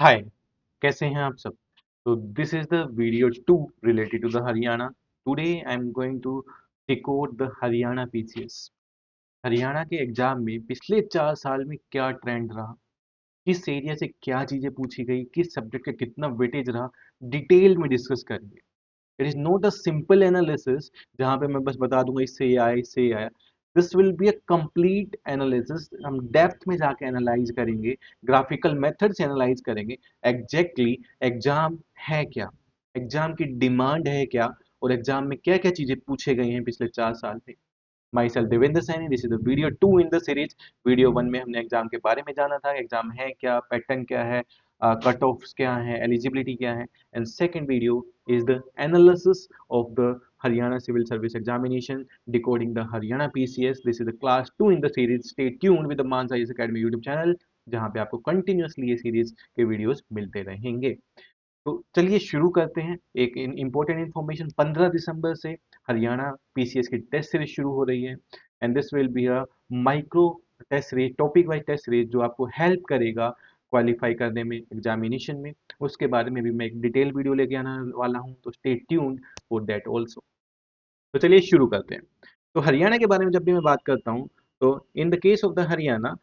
हाय, कैसे हैं आप सब? तो this is the video 2 related to the Haryana. Today I am going to decode the Haryana PCS. Haryana के एग्जाम में पिछले 4 साल में क्या ट्रेंड रहा, किस एरिया से क्या चीजें पूछी गई, किस सब्जेक्ट का कितना वेटेज रहा, डिटेल में डिस्कस करेंगे। It is not a simple analysis जहां पे मैं बस बता दूंगा इससे ये आया इससे ये आया। This will be a complete analysis. हम डेप्थ में जाके एनालाइज करेंगे, ग्राफिकल मेथड से एनालाइज करेंगे एग्जैक्टली एग्जाम है क्या, एग्जाम की डिमांड है क्या, और एग्जाम में क्या क्या चीजें पूछे गए हैं पिछले 4 साल में। My self Devendra Saini, this is the video 2 in the series. Video 1 में हमने एग्जाम के बारे में जाना था, एग्जाम है क्या, पैटर्न क्या है, कट ऑफ्स क्या है, एलिजिबिलिटी क्या है। And second video is the analysis of the Haryana Civil Service Examination, decoding the Haryana PCS. This is the class 2 in the series. Stay tuned with the Mansa IAS Academy YouTube channel, जहाँ पे आपको continuously ये series के videos मिलते रहेंगे। तो चलिए शुरू करते हैं। एक इम्पोर्टेंट इन्फॉर्मेशन, 15 दिसंबर से हरियाणा पीसीएस की टेस्ट सीरीज शुरू हो रही है। And this will be a micro test series, topic wise test series, जो आपको हेल्प करेगा क्वालिफाई करने में, एग्जामिनेशन में। उसके बारे में भी मैं एक डिटेल वीडियो लेके आने वाला हूँ, तो stay tuned for that also. तो चलिए शुरू करते हैं। तो हरियाणा के बारे में जब भी मैं बात करता हूँ, तो in the case of the Haryana,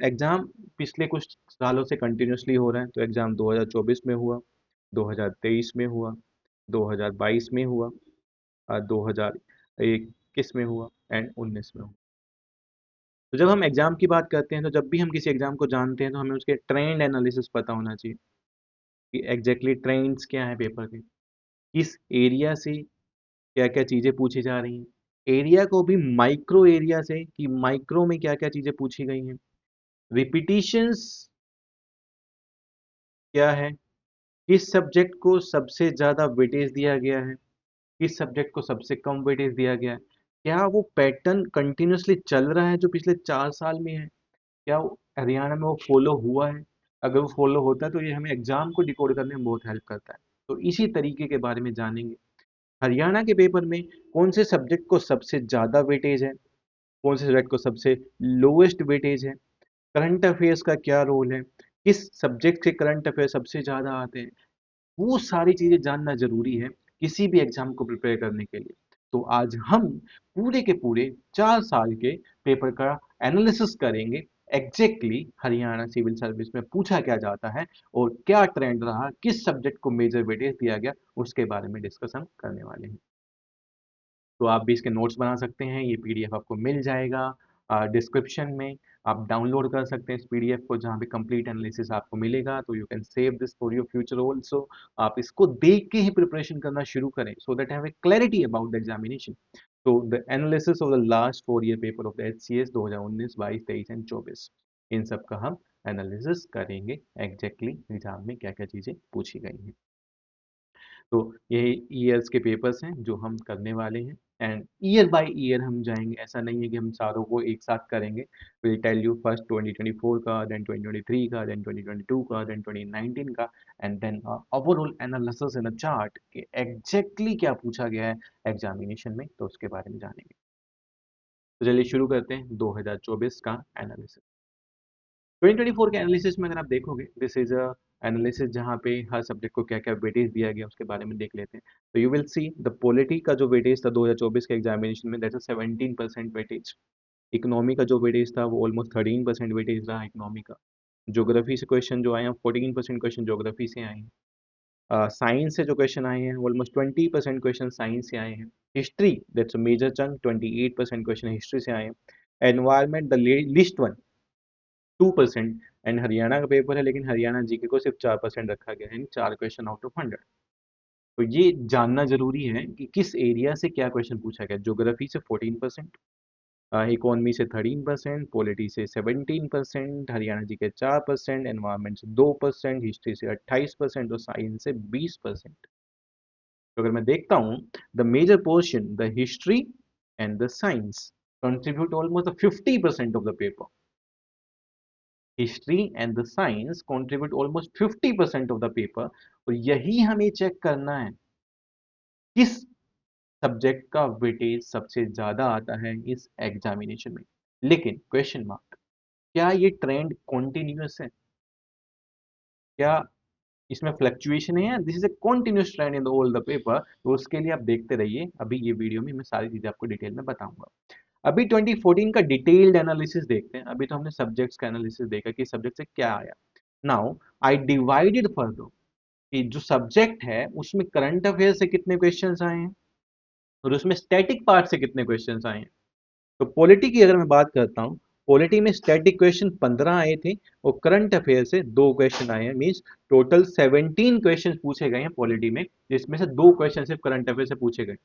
exam पिछले कुछ सालों से कंटिन्यूसली हो रहे हैं। तो एग्जाम 2024 में हुआ, 2023 में हुआ, 2022 में हुआ, 2021 में हुआ एंड 19 में हुआ। तो जब हम एग्जाम की बात करते हैं, तो जब भी हम किसी एग्जाम को जानते हैं तो हमें उसके ट्रेंड एनालिसिस पता होना चाहिए कि एग्जैक्टली ट्रेंड्स क्या है पेपर के, किस एरिया से क्या क्या चीजें पूछी जा रही हैं, एरिया को भी माइक्रो एरिया से कि माइक्रो में क्या क्या चीजें पूछी गई हैं, रिपीटिशंस क्या है, किस सब्जेक्ट को सबसे ज्यादा वेटेज दिया गया है, किस सब्जेक्ट को सबसे कम वेटेज दिया गया है, क्या वो पैटर्न कंटिन्यूसली चल रहा है जो पिछले 4 साल में है, क्या हरियाणा में वो फॉलो हुआ है। अगर वो फॉलो होता है तो ये हमें एग्जाम को डिकोड करने में बहुत हेल्प करता है। तो इसी तरीके के बारे में जानेंगे। हरियाणा के पेपर में कौन से सब्जेक्ट को सबसे ज्यादा वेटेज है, कौन से सब्जेक्ट को सबसे लोएस्ट वेटेज है, करंट अफेयर्स का क्या रोल है, किस सब्जेक्ट के करंट अफेयर सबसे ज्यादा आते हैं। वो सारी चीजें जानना जरूरी है किसी भी एग्जाम को प्रिपेयर करने के लिए। तो आज हम पूरे के पूरे 4 साल के पेपर का एनालिसिस करेंगे, एग्जैक्टली हरियाणा सिविल सर्विस में पूछा क्या जाता है और क्या ट्रेंड रहा, किस सब्जेक्ट को मेजर वेटेज दिया गया, उसके बारे में डिस्कशन करने वाले हैं। तो आप भी इसके नोट्स बना सकते हैं, ये पीडीएफ आपको मिल जाएगा डिस्क्रिप्शन में। आप डाउनलोड कर सकते हैं इस पीडीएफ को, जहाँ पे कंप्लीट एनालिसिस आपको मिलेगा। तो you can save this for your future also. आप इसको देख के ही प्रिपरेशन करना शुरू करें, so that have a clarity about the examination. तो the analysis of the last 4 year paper of the HCS 2019, 22, 23 and 24, इन सब का हम एनालिसिस करेंगे, एग्जैक्टली एग्जाम में क्या क्या चीजें पूछी गई हैं। तो ये ईयर्स के पेपर्स हैं जो हम करने वाले हैं, एंड ईयर बाय ईयर हम जाएंगे। ऐसा नहीं है कि हम चारों को एक साथ करेंगे। विल टेल यू फर्स्ट 2024 का, देन 2023 का, देन 2022 का, देन 2019 का, and then overall analysis in a chart कि एग्जैक्टली क्या पूछा गया है एग्जामिनेशन में, तो उसके बारे में जानेंगे। तो चलिए शुरू करते हैं 2024 का एनालिसिस। 2024 के एनालिसिस में अगर आप देखोगे, दिस इज अ एनालिसिस जहाँ पे हर सब्जेक्ट को क्या क्या वेटेज दिया गया उसके बारे में देख लेते हैं। तो you will see the polity का जो वेटेज था 2024 के एग्जामिनेशन में, दैट्स 17% वेटेज। इकोनॉमी का जो वेटेज था वो ऑलमोस्ट 13% वेटेज रहा इकोनॉमी का। ज्योग्राफी से क्वेश्चन जो आए हैं, 14% क्वेश्चन ज्योग्राफी से आए हैं। साइंस से जो क्वेश्चन आए हैं ऑलमोस्ट 20% क्वेश्चन साइंस से आए हैं। History, that's a major chunk, 28% question history से आए हैं। Environment the list one, 2%। And Haryana का पेपर है, लेकिन हरियाणा जीके को सिर्फ 4% रखा गया है, 4 क्वेश्चन आउट ऑफ 100। तो ये जानना जरूरी है कि किस एरिया से क्या क्वेश्चन पूछा गया। ज्योग्राफी से 14%, इकोनॉमी से 13%, पॉलिटी से 17%, हरियाणा जी के 4%, एनवायरमेंट से 2%, हिस्ट्री से 28% और साइंस से 20%। तो अगर मैं देखता हूँ, the major portion, the history and the science contribute almost 50% of the paper. History and the science contribute almost 50% of the paper. और यही हमें चेक करना है किस सब्जेक्ट का वेटेज सबसे ज्यादा आता है इस एग्जामिनेशन में। लेकिन क्वेश्चन मार्क, क्या ये ट्रेंड कॉन्टिन्यूस है? क्या इसमें फ्लक्चुएशन है, this is a continuous trend in the all the paper, तो उसके लिए आप देखते रहिए, अभी ये वीडियो में मैं सारी चीजें आपको डिटेल में बताऊंगा। अभी 2014 का डिटेल्ड एनालिसिस देखते हैं। अभी तो हमने सब्जेक्ट्स का एनालिसिस देखा कि सब्जेक्ट से क्या आया। नाउ आई डिवाइडेड फर्दर कि जो सब्जेक्ट है उसमें करंट अफेयर से कितने क्वेश्चंस आए हैं और उसमें स्टैटिक पार्ट से कितने क्वेश्चंस आए हैं। तो पॉलिटी की अगर मैं बात करता हूँ, पॉलिटी में स्टैटिक क्वेश्चन 15 आए थे और करंट अफेयर से 2 क्वेश्चन आए हैं, मींस टोटल 17 क्वेश्चन पूछे गए हैं पॉलिटी में, जिसमें से 2 क्वेश्चन सिर्फ करंट अफेयर से पूछे गए।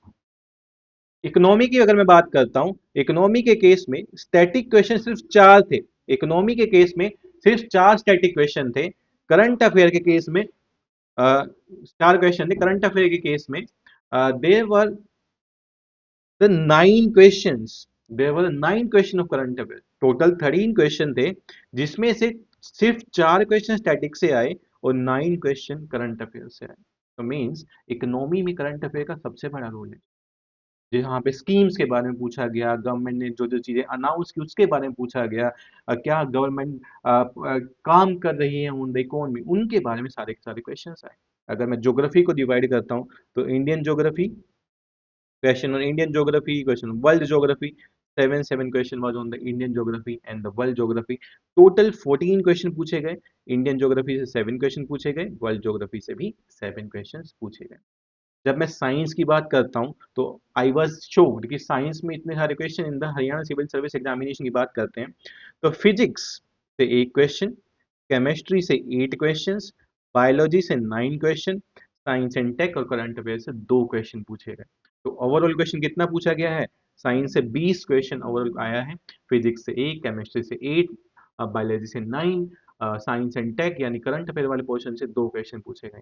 इकोनॉमी की अगर मैं बात करता हूं, इकोनॉमी के केस में स्टैटिक क्वेश्चन सिर्फ 4 थे। इकोनॉमी के केस में सिर्फ 4 स्टैटिक क्वेश्चन थे। करंट अफेयर के केस में 4 क्वेश्चन थे। करंट अफेयर के केस में there were the 9 questions, there were 9 question of current affair, total 13 question थे, जिसमें से सिर्फ 4 क्वेश्चन स्टैटिक से आए और 9 क्वेश्चन करंट अफेयर से आए। तो मींस इकोनॉमी में करंट अफेयर का सबसे बड़ा रोल है। जहाँ पे स्कीम्स के बारे में पूछा गया, गवर्नमेंट ने जो जो चीजें अनाउंस की उसके बारे में पूछा गया, क्या गवर्नमेंट काम कर रही है ऑन द इकोनॉमी, उनके बारे में सारे के सारे क्वेश्चंस आए। अगर मैं ज्योग्राफी को डिवाइड करता हूँ, तो Indian geography question on Indian geography, question on world geography, seven question was on the Indian geography and the world geography. Total 14 question पूछे गए। इंडियन ज्योग्राफी से 7 क्वेश्चन पूछे गए, वर्ल्ड ज्योग्राफी से भी 7 क्वेश्चन पूछे गए। जब मैं साइंस की बात करता हूं, तो आई वाज शोक्ड कि साइंस में इतने सारे question. In the Haryana civil service examination की बात करते हैं, तो फिजिक्स से 1 क्वेश्चन, केमिस्ट्री से 8 क्वेश्चंस, बायोलॉजी से 9 क्वेश्चन, साइंस एंड टेक और करंट अफेयर से 2 क्वेश्चन पूछे गए। तो ओवरऑल क्वेश्चन कितना पूछा गया है? साइंस से 20 क्वेश्चन ओवरऑल आया है, फिजिक्स से 1, केमिस्ट्री से 8, बायोलॉजी से 9, साइंस एंड टेक यानी करंट अफेयर वाले पोर्शन से 2 क्वेश्चन पूछे गए।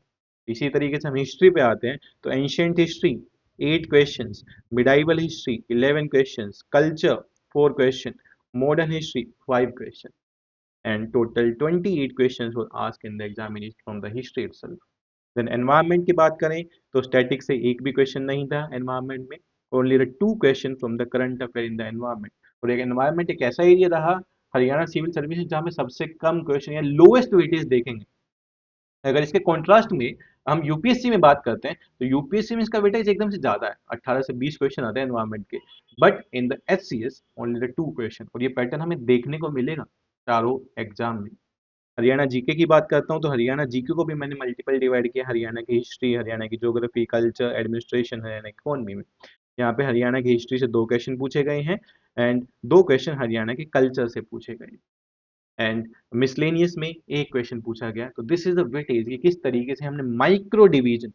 इसी तरीके से हम हिस्ट्री पे आते हैं, तो ancient history 8 questions, medieval history 11 questions, culture 4 question, modern history 5 question, and total 28 questions were asked in the examination from the history itself. Then environment की बात करें, तो static से एक भी क्वेश्चन नहीं था environment में, only the 2 question from the current affair in the environment। और एक environment एक ऐसा एरिया रहा हरियाणा सिविल सर्विस जहाँ में सबसे कम क्वेश्चन या लोएस्ट वेटेज देखेंगे। अगर इसके कॉन्ट्रास्ट में हम यूपीएससी में बात करते हैं, तो यूपीएससी में इसका वेटेज एकदम से ज्यादा है, 18 से 20 क्वेश्चन आते हैं एनवायरमेंट के, but in the HCS only the 2 question. और ये पैटर्न हमें देखने को मिलेगा चारों एग्जाम में। हरियाणा जीके की बात करता हूँ, तो हरियाणा जीके को भी मैंने मल्टीपल डिवाइड किया, हरियाणा की हिस्ट्री, हरियाणा की ज्योग्राफी, कल्चर, एडमिनिस्ट्रेशन, हरियाणा की इकोनॉमी में। यहाँ पे हरियाणा की हिस्ट्री से 2 क्वेश्चन पूछे गए हैं एंड 2 क्वेश्चन हरियाणा के कल्चर से पूछे गए एंड मिसलेनियस में 1 क्वेश्चन पूछा गया। तो दिस इज द वेटेज, ये किस तरीके से हमने micro division,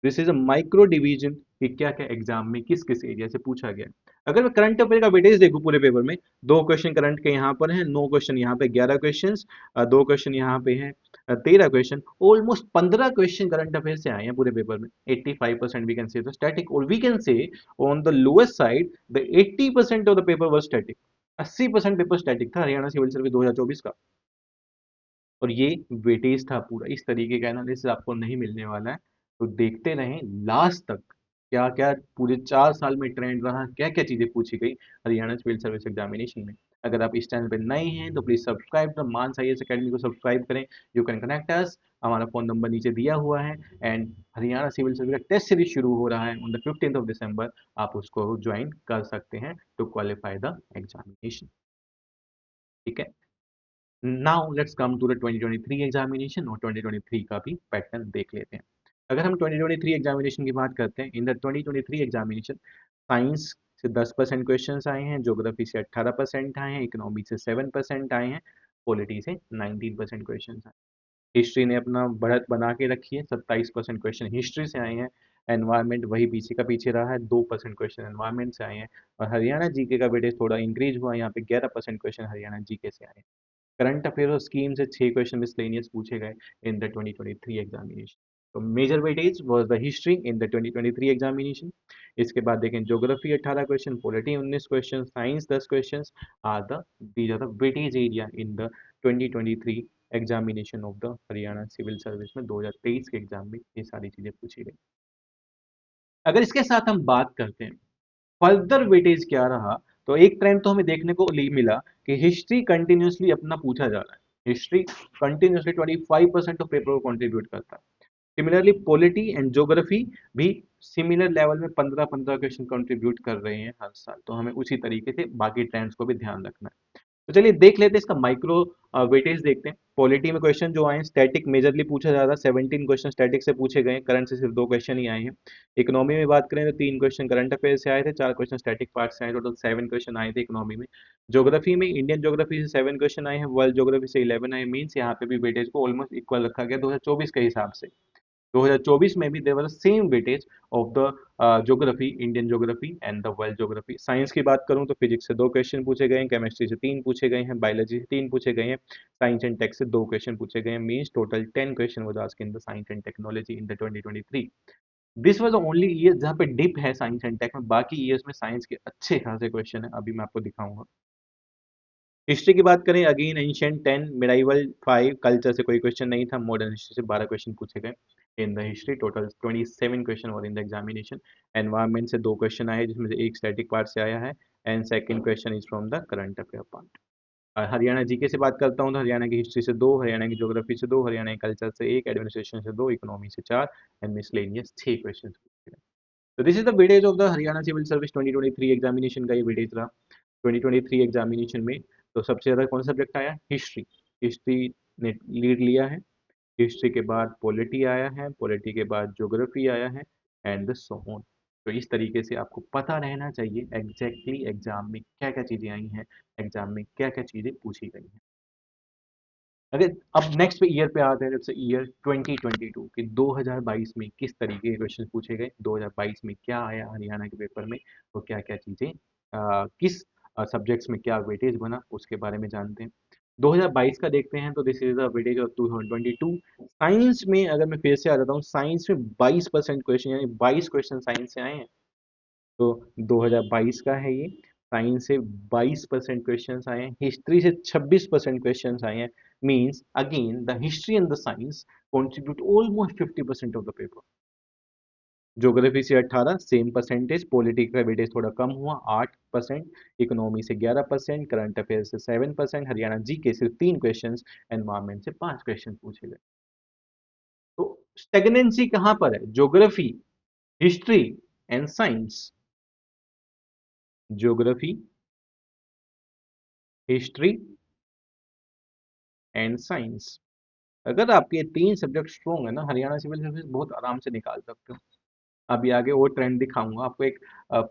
this is a micro division कि क्या क्या एग्जाम में किस किस एरिया से पूछा गया। अगर मैं करंट अफेयर का वेटेज देखूं पूरे पेपर में, 2 क्वेश्चन करंट के यहाँ पर हैं, 9 क्वेश्चन यहाँ पे, 11 क्वेश्चन, 2 क्वेश्चन यहाँ पे हैं, 13 question, almost 15 question current affair से आए हैं पूरे पेपर में। 85% we can say the static, और we can say on the lowest side the 80% of the paper was static. 80% paper static था हरियाणा सिविल सर्विस 2024 का। और ये वेटेज था पूरा। इस तरीके का एनालिसिस आपको नहीं मिलने वाला है, तो देखते रहें लास्ट तक क्या क्या पूरे 4 साल में ट्रेंड रहा, क्या क्या चीजें पूछी गई हरियाणा सिविल सर्विस एग्जामिनेशन में। अगर आप इस चैनल पर नए हैं तो please subscribe the Manas IAS academy को सब्सक्राइब करें। यू कैन कनेक्ट अस, हमारा फोन नंबर नीचे दिया हुआ है। एंड हरियाणा सिविल सर्विस का टेस्ट सीरीज शुरू हो रहा है on the 15th of December, आप उसको ज्वाइन कर सकते हैं टू क्वालिफाई द एग्जामिनेशन। ठीक है, now let's come to the 2023 examination और 2023 का भी पैटर्न देख लेते हैं। अगर हम 2023 एग्जामिनेशन की बात करते हैं, इन द 2023 एग्जामिनेशन साइंस से 10% क्वेश्चंस आए हैं, ज्योग्राफी से 18% आए हैं, इकोनॉमी से 7% आए हैं, पॉलिटी से 19% क्वेश्चंस आए। हिस्ट्री ने अपना बढ़त बना के रखी है, 27% क्वेश्चन हिस्ट्री से आए हैं। एनवायरमेंट वही पीछे का पीछे रहा है, 2% क्वेश्चन एनवायरमेंट से आए हैं। और हरियाणा जीके का वेटेज थोड़ा इंक्रीज हुआ, यहाँ पे 11% क्वेश्चन हरियाणा जीके से आए हैं। करंट अफेयर और स्कीम से 6 क्वेश्चन मिसलेनियस पूछे गए इन द 2023 एग्जामिनेशन। तो major weightage was the history in the 2023 examination. इसके बाद देखें geography 18 question, polity 19 question, science 10 question are the these are the weightage area in the 2023 examination of the Haryana civil service में 2023 के exam में ये सारी चीजें पूछी गई। अगर इसके साथ हम बात करते हैं फर्दर वेटेज क्या रहा, तो एक ट्रेंड तो हमें देखने को मिला कि हिस्ट्री कंटिन्यूसली अपना पूछा जा रहा है। हिस्ट्री कंटिन्यूसली 25% ऑफ पेपर को कंट्रीब्यूट करता है। सिमिलरली पॉलिटी एंड ज्योग्राफी भी सिमिलर लेवल में 15-15 क्वेश्चन कंट्रीब्यूट कर रहे हैं हर साल, तो हमें उसी तरीके से बाकी ट्रेंड्स को भी ध्यान रखना है। तो चलिए देख लेते हैं इसका माइक्रो वेटेज देखते हैं। पॉलिटी में क्वेश्चन जो आए हैं स्टैटिक मेजरली पूछा जा रहा है, 17 क्वेश्चन स्टैटिक से पूछे गए हैं, करंट से सिर्फ 2 क्वेश्चन ही आए हैं। इकोनॉमी में बात करें तो 3 क्वेश्चन करंट अफेयर से आए थे, 4 क्वेश्चन स्टैटिक पार्ट से आए, टोटल 7 क्वेश्चन आए थे इकोनॉमी में। ज्योग्राफी में इंडियन ज्योग्राफी से 7 क्वेश्चन आए हैं, वर्ल्ड ज्योग्राफी से 11 आए, मीन्स यहाँ पे भी वेटेज को ऑलमोस्ट इक्वल रखा गया 2024 के हिसाब से। 2024 में भी देवर same weightage of the geography, Indian geography and the world geography. Science की बात करूं तो फिजिक्स से 2 क्वेश्चन पूछे गए हैं, केमिस्ट्री से 3 पूछे गए हैं, बायोलॉजी से 3 पूछे गए हैं, साइंस एंड टेक से 2 क्वेश्चन पूछे गए हैं, means total 10 question was asked in the science and technology in the 2023। This was the only year जहां पे डिप है साइंस एंड टेक में, बाकी ईयर्स में साइंस के अच्छे खासे क्वेश्चन है, अभी मैं आपको दिखाऊंगा। हिस्ट्री की बात करें अगेन एंशिएंट 10, मिडाइवल 5, कल्चर से कोई क्वेश्चन नहीं था, मॉडर्न हिस्ट्री से 12 क्वेश्चन पूछे गए in the history, total 27 question और इन द एग्जामिनेशन। एनवायरनमेंट से 2 क्वेश्चन आए जिसमें से एक स्टैटिक पार्ट से आया है and second question is from the current affair part. Haryana GK से बात करता हूँ तो हरियाणा की हिस्ट्री से 2, हरियाणा की ज्योग्राफी से 2, हरियाणा की कल्चर से 1, एडमिनिस्ट्रेशन से 2, इकोनॉमी से 4 एंड मिसलेनियस 6 क्वेश्चन पूछे गए। तो this is the weightage of the Haryana civil service 2023 examination का ये वेटेज रहा 2023 एग्जामिनेशन में। तो सबसे ज़्यादा कौन सा सब्जेक्ट आया? हिस्ट्री। हिस्ट्री ने लीड लिया है, हिस्ट्री के बाद पॉलिटी आया है, पॉलिटी के बाद ज्योग्राफी आया है एंड द सो ऑन। तो इस तरीके से आपको पता रहना चाहिए एग्जैक्टली एग्जाम में क्या क्या चीज़ें आई हैं, एग्जाम में क्या क्या चीज़ें पूछी गई हैं। अगर अब नेक्स्ट पे ईयर पे आते हैं, जैसे ईयर 2022 कि 2022 में किस तरीके के क्वेश्चन पूछे गए, 2022 में क्या आया हरियाणा के पेपर में, तो क्या क्या चीज़ें किस सब्जेक्ट्स में क्या वेटेज बना उसके बारे में जानते हैं। 2022 का देखते हैं तो this is the weightage of 2022। Science में अगर मैं फिर से आ जाता हूँ, साइंस में 22% क्वेश्चन यानी 22 क्वेश्चन साइंस से आए हैं, तो 2022 का है ये। साइंस से 22% क्वेश्चंस आए हैं, हिस्ट्री से 26% क्वेश्चंस आए हैं, means again the history and the science contribute almost 50% of the paper. Geography से 18 सेम परसेंटेज, पॉलिटिक्स का वेटेज थोड़ा कम हुआ 8%, इकोनॉमी से 11%, करंट अफेयर से 7%, हरियाणा जीके सिर्फ 3 क्वेश्चंस, एनवायरमेंट से 5 क्वेश्चन पूछे गए। तो स्टेगनेंसी कहां पर है? Geography, history and science. Geography, history and science. अगर आपके 3 सब्जेक्ट स्ट्रॉन्ग है ना, हरियाणा सिविल सर्विस बहुत आराम से निकाल सकते हो। अभी आगे और ट्रेंड दिखाऊंगा आपको, एक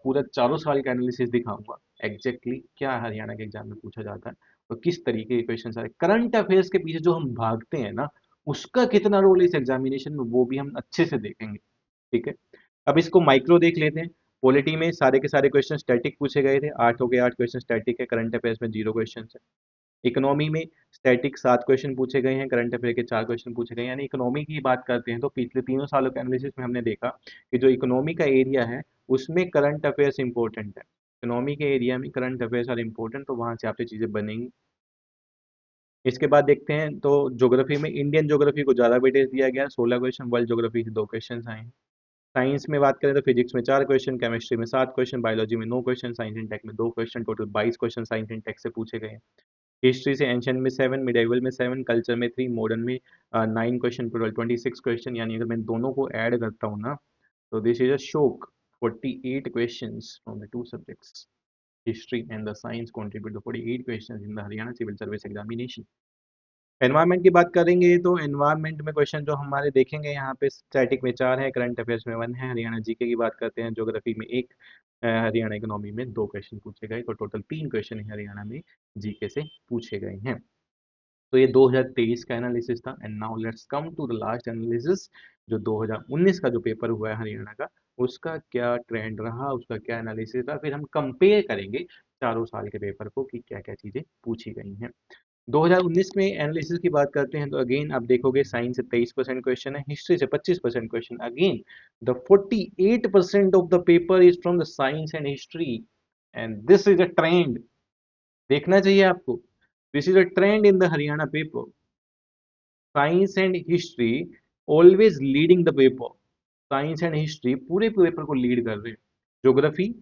पूरा चारों साल का एनालिसिस दिखाऊंगा एग्जैक्टली क्या हरियाणा के एग्जाम में पूछा जाता है और किस तरीके के क्वेश्चन आए। करंट अफेयर्स के पीछे जो हम भागते हैं ना, उसका कितना रोल इस एग्जामिनेशन में, वो भी हम अच्छे से देखेंगे। ठीक है, अब इसको माइक्रो देख लेते हैं। पॉलिटी में सारे के सारे क्वेश्चन स्टैटिक पूछे गए थे, 8 हो गए, 8 क्वेश्चन स्टैटिक है, करंट अफेयर्स में 0 क्वेश्चन है। इकोनॉमी में स्टैटिक 7 क्वेश्चन पूछे गए हैं, करंट अफेयर के 4 क्वेश्चन पूछे गए हैं। यानी इकोनॉमी की बात करते हैं तो पिछले तीनों सालों के एनालिसिस में हमने देखा कि जो इकोनॉमी का एरिया है उसमें करंट अफेयर्स इंपॉर्टेंट है। इकोनॉमी के एरिया में करंट अफेयर्स आर इंपॉर्टेंट, तो वहां से आपसे चीजें बनेंगी। इसके बाद देखते हैं तो ज्योग्राफी में इंडियन ज्योग्राफी को ज्यादा वेटेज दिया गया, 16 क्वेश्चन, वर्ल्ड ज्योग्राफी से 2 क्वेश्चन आए हैं। साइंस में बात करें तो फिजिक्स में 4 क्वेश्चन, केमिस्ट्री में 7 क्वेश्चन, बायोलॉजी में 9 क्वेश्चन, साइंस एंड टेक में 2 question, total 22 question science and tech से पूछे गए हैं। हिस्ट्री से एंशिएंट में 7, मिडाइवल में 7, कल्चर में 3, मॉडर्न में 9 क्वेश्चन, टोटल 26 क्वेश्चन। यानी अगर मैं दोनों को ऐड करता हूँ ना, तो this is a shock 48 questions from the two subjects. History and the science contribute the 48 questions in the Haryana civil service examination. Environment की बात करेंगे तो एनवायरनमेंट में क्वेश्चन जो हमारे देखेंगे यहाँ पे, स्टैटिक में 4 है, करंट अफेयर्स में 1 है, हरियाणा जीके की बात करते हैं, ज्योग्राफी में 1, हरियाणा इकोनॉमी में 2 क्वेश्चन पूछे गए, तो टोटल 3 क्वेश्चन हरियाणा में जीके से पूछे गए हैं। तो ये 2023 का एनालिसिस था and now let's come to the last analysis, जो 2019 का जो पेपर हुआ है हरियाणा का, उसका क्या ट्रेंड रहा, उसका क्या एनालिसिस था, फिर हम कंपेयर करेंगे चारों साल के पेपर को कि क्या क्या चीजें पूछी गई हैं। 2019 में एनालिसिस की बात करते हैं तो अगेन आप देखोगे साइंस से 23% क्वेश्चन है, हिस्ट्री से 25% question. Again the 48% of the paper is from the science and history and this is a trend, देखना चाहिए आपको। This is a trend in the Haryana paper, science and history always leading the paper. Science and history पूरे paper को lead कर रहे हैं। Geography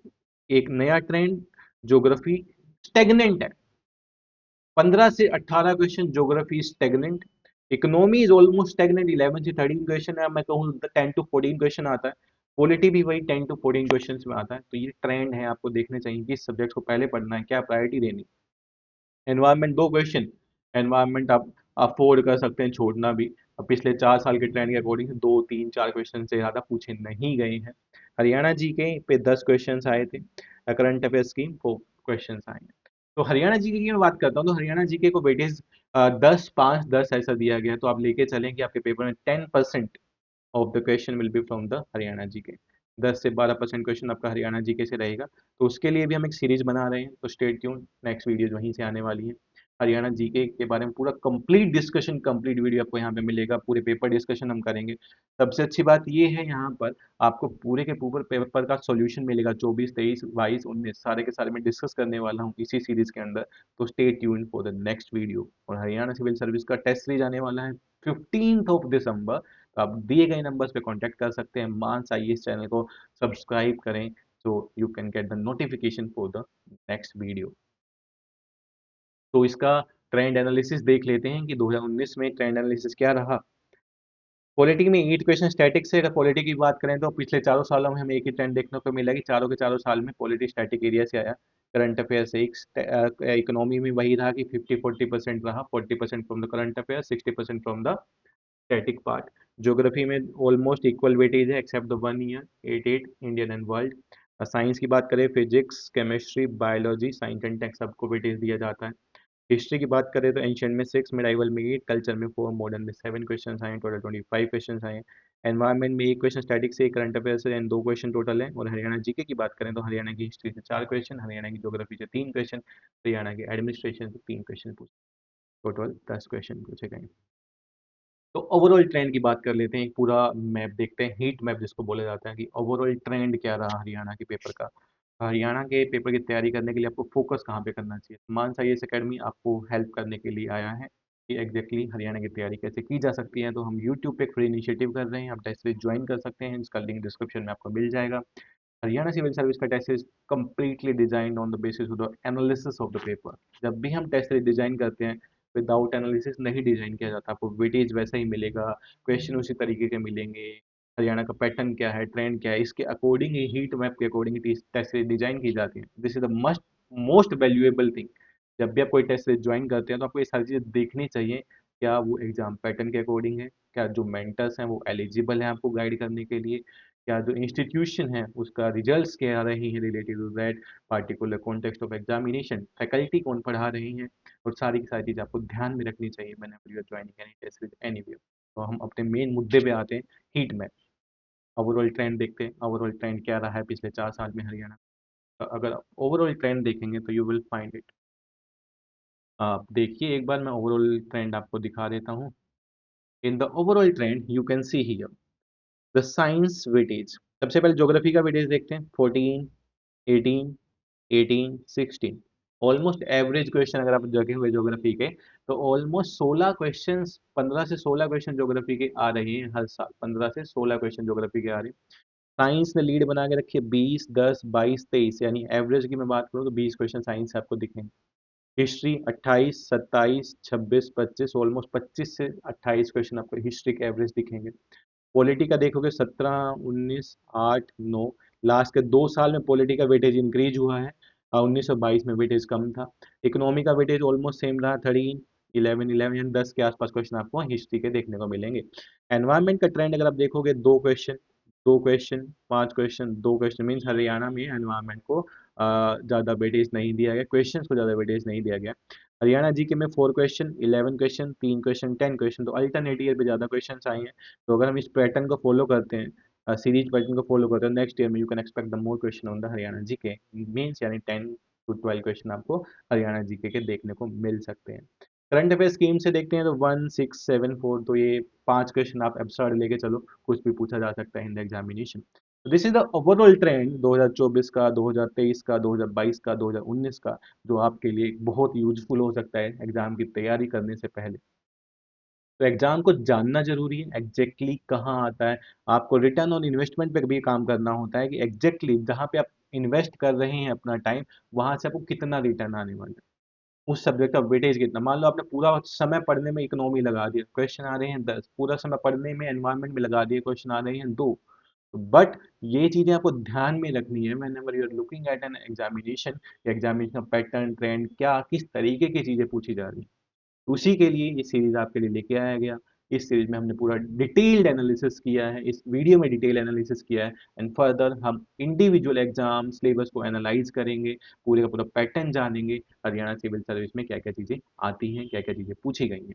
एक नया ट्रेंड, ज्योग्राफी स्टेगनेंट है, 15 से 18 question geography stagnant, economy is almost stagnant, 11 से 13 क्वेश्चन है, मैं कहूँ 10 टू 14 क्वेश्चन आता है। पॉलिटी भी वही 10 टू 14 क्वेश्चन में आता है। तो ये ट्रेंड है, आपको देखने चाहिए कि सब्जेक्ट को पहले पढ़ना है, क्या प्रायोरिटी देनी। एनवायरनमेंट 2 क्वेश्चन, एनवायरनमेंट आप अफोर्ड कर सकते हैं छोड़ना भी। अब पिछले 4 साल के ट्रेंड के अकॉर्डिंग 2 3 4 क्वेश्चन से ज़्यादा पूछे नहीं गए हैं। हरियाणा जीके पे 10 क्वेश्चन आए थे, करंट अफेयर्स की 4 क्वेश्चन आए हैं। तो हरियाणा जीके की मैं बात करता हूँ, तो हरियाणा जीके को वेटेज 10 5 10 ऐसा दिया गया है। तो आप लेके चलें कि आपके पेपर में 10% of the question will be from the Haryana GK, 10 से 12% क्वेश्चन आपका हरियाणा जीके से रहेगा। तो उसके लिए भी हम एक सीरीज बना रहे हैं, तो स्टे ट्यून, नेक्स्ट वीडियो वहीं से आने वाली है। हरियाणा जीके के बारे में पूरा कंप्लीट डिस्कशन, कंप्लीट वीडियो आपको यहाँ पे मिलेगा, पूरे पेपर डिस्कशन हम करेंगे। सबसे अच्छी बात ये है यहाँ पर आपको पूरे के पूरे पेपर का सॉल्यूशन मिलेगा, 24 23 22 19 सारे के सारे मैं डिस्कस करने वाला हूँ इसी सीरीज के अंदर। तो stay tune for the next video. और हरियाणा सिविल सर्विस का टेस्ट सीरीज आने वाला है 15 दिसंबर। तो आप दिए गए नंबर्स पे कांटेक्ट कर सकते हैं। मानस आईएएस चैनल को सब्सक्राइब करें, so you can get the notification for the next video. तो इसका ट्रेंड एनालिसिस देख लेते हैं कि 2019 में ट्रेंड एनालिसिस क्या रहा। पॉलिटी में 8 क्वेश्चन स्टैटिक से, अगर पॉलिटी की बात करें तो पिछले चारों सालों में हमें एक ही ट्रेंड देखने को मिला कि चारों के चारों साल में पॉलिटी स्टैटिक एरिया से आया। करंट अफेयर से एक, इकोनॉमी में वही रहा कि 50-40% रहा, 40% from the current affair, 60% from the static part. Geography में ऑलमोस्ट इक्वल वेटेज है except the 1 year, 8 8 Indian and world. Science की बात करें, physics chemistry biology science and tech सबको वेटेज दिया जाता है। हिस्ट्री की बात करें तो एंशियंट में 6, मिडाइवल में 8, कल्चर में 4, मॉडर्न में 7 क्वेश्चन आए, टोटल 25 क्वेश्चन आए। एनवायरनमेंट में 1 क्वेश्चन स्टैटिक से, करंट अफेयर से एंड 2 क्वेश्चन टोटल है। और हरियाणा जीके की बात करें तो हरियाणा की हिस्ट्री से 4 क्वेश्चन, हरियाणा की ज्योग्राफी से 3 क्वेश्चन, हरियाणा के एडमिनिस्ट्रेशन से 3 क्वेश्चन पूछे, टोटल 10 क्वेश्चन पूछे गए। तो ओवरऑल ट्रेंड की बात कर लेते हैं, एक पूरा मैप देखते हैं, हीट मैप जिसको बोला जाता है कि ओवरऑल ट्रेंड क्या रहा हरियाणा के पेपर का। हरियाणा के पेपर की तैयारी करने के लिए आपको फोकस कहाँ पे करना चाहिए। मानस आईएएस अकेडमी आपको हेल्प करने के लिए आया है कि एग्जैक्टली हरियाणा की तैयारी कैसे की जा सकती है। तो हम यूट्यूब पे एक फ्री इनिशिएटिव कर रहे हैं, आप टेस्ट सीरीज ज्वाइन कर सकते हैं, इसका लिंक डिस्क्रिप्शन में आपको मिल जाएगा। हरियाणा सिविल सर्विस का test series completely designed on the basis of the analysis of the paper. जब भी हम टेस्ट सीरीज डिजाइन करते हैं, विदाउट एनालिसिस नहीं डिजाइन किया जाता। आपको वेटेज वैसा ही मिलेगा, क्वेश्चन उसी तरीके के मिलेंगे, हरियाणा का पैटर्न क्या है, ट्रेंड क्या है, इसके अकॉर्डिंग ही, हीट मैप के अकॉर्डिंग टेस्ट सीरीज डिजाइन की जाती है। This is the must most valuable thing. जब भी आप कोई टेस्ट सीरीज ज्वाइन करते हैं तो आपको ये सारी चीज़ें देखनी चाहिए, क्या वो एग्जाम पैटर्न के अकॉर्डिंग है, क्या जो मेंटर्स हैं वो एलिजिबल हैं आपको गाइड करने के लिए, क्या जो इंस्टीट्यूशन है उसका रिजल्ट्स क्या आ रहे हैं related to that particular context of examination, faculty कौन पढ़ा रही हैं, और सारी की सारी चीज़ आपको ध्यान में रखनी चाहिए whenever you are joining any test with anywhere. तो हम अपने मेन मुद्दे पे आते हैं, हीट मैप। ओवरऑल ट्रेंड देखते हैं, ओवरऑल ट्रेंड क्या रहा है पिछले 4 साल में हरियाणा। अगर ओवरऑल ट्रेंड देखेंगे तो यू विल फाइंड इट। आप देखिए एक बार, मैं ओवरऑल ट्रेंड आपको दिखा देता हूँ। In the overall trend you can see here the science weightage. सबसे पहले ज्योग्राफी का वेटेज देखते हैं, 14 18 18 16। ऑलमोस्ट एवरेज क्वेश्चन अगर आप जगे हुए ज्योग्राफी के, तो ऑलमोस्ट 16 क्वेश्चन, 15 से 16 क्वेश्चन ज्योग्राफी के आ रहे हैं हर साल, 15 से 16 क्वेश्चन ज्योग्राफी के आ रहे हैं। साइंस ने लीड बना के रखी है, 20 10 22 23, यानी एवरेज की मैं बात करूँ तो 20 क्वेश्चन साइंस से आपको दिखेंगे। हिस्ट्री 28 27 26 25, ऑलमोस्ट 25 से 28 क्वेश्चन आपको हिस्ट्री के एवरेज दिखेंगे। पॉलिटी का देखोगे 17 19 8 9, लास्ट के 2 साल में पॉलिटी का वेटेज इंक्रीज हुआ है, 19 और 22 में वेटेज कम था। इकोनॉमी का वेटेज ऑलमोस्ट सेम रहा, 13 11 11 यानी 10 के आसपास क्वेश्चन आपको हिस्ट्री के देखने को मिलेंगे। एनवायरमेंट का ट्रेंड अगर आप देखोगे, 2 question 2 question 5 question 2 question, means Haryana में एनवायरमेंट को ज़्यादा वेटेज नहीं दिया गया, क्वेश्चन को ज़्यादा वेटेज नहीं दिया गया। हरियाणा जीके में 4 क्वेश्चन 11 क्वेश्चन 3 क्वेश्चन 10 क्वेश्चन, तो अल्टरनेट ईयर पे ज़्यादा क्वेश्चन आए हैं। तो अगर हम इस पैटर्न को फॉलो करते हैं, सीरीज पैटर्न को फॉलो करते हैं, नेक्स्ट ईयर में you can expect the more question on the Haryana GK means, यानी 10 to 12 क्वेश्चन आपको हरियाणा जीके के देखने को मिल सकते हैं। करंट अफेयर स्कीम से देखते हैं तो 1674, तो ये 5 क्वेश्चन आप एब्सर्ड लेके चलो, कुछ भी पूछा जा सकता है in the examination. This is the overall trend 2024 का, 2023 का, 2022 का, 2019 का, जो आपके लिए बहुत यूजफुल हो सकता है एग्जाम की तैयारी करने से पहले। तो एग्जाम को जानना जरूरी है, एग्जैक्टली कहाँ आता है। आपको रिटर्न ऑन इन्वेस्टमेंट पे भी काम करना होता है कि एग्जैक्टली जहाँ पे आप इन्वेस्ट कर रहे हैं अपना टाइम, वहां से आपको कितना रिटर्न आने वाला है। उस सब्जेक्ट का वेटेज कितना, मान लो आपने पूरा समय पढ़ने में इकोनॉमी लगा दिया, क्वेश्चन आ रहे हैं 10, पूरा समय पढ़ने में एनवायरनमेंट में लगा दिए, क्वेश्चन आ रहे हैं 2। बट ये चीजें आपको ध्यान में रखनी है whenever you are looking at an examination, examination pattern trend क्या किस तरीके की चीजें पूछी जा रही हैं। उसी के लिए ये सीरीज आपके लिए लेके आया गया। इस सीरीज में हमने पूरा डिटेल्ड एनालिसिस किया है, इस वीडियो में डिटेल एनालिसिस किया है, एंड फर्दर हम इंडिविजुअल एग्जाम सिलेबस को एनालाइज करेंगे, पूरे का पूरा पैटर्न जानेंगे, हरियाणा सिविल सर्विस में क्या क्या चीजें आती हैं, क्या क्या चीजें पूछी गई हैं।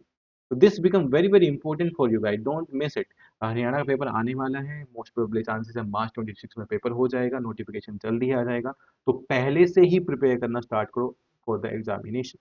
तो this become very very important for you guys, don't miss it. Haryana का पेपर आने वाला है, मोस्ट प्रोबेबली चांसेस है मार्च 26 में पेपर हो जाएगा, नोटिफिकेशन जल्दी आ जाएगा। तो पहले से ही प्रिपेयर करना स्टार्ट करो फॉर द एग्जामिनेशन।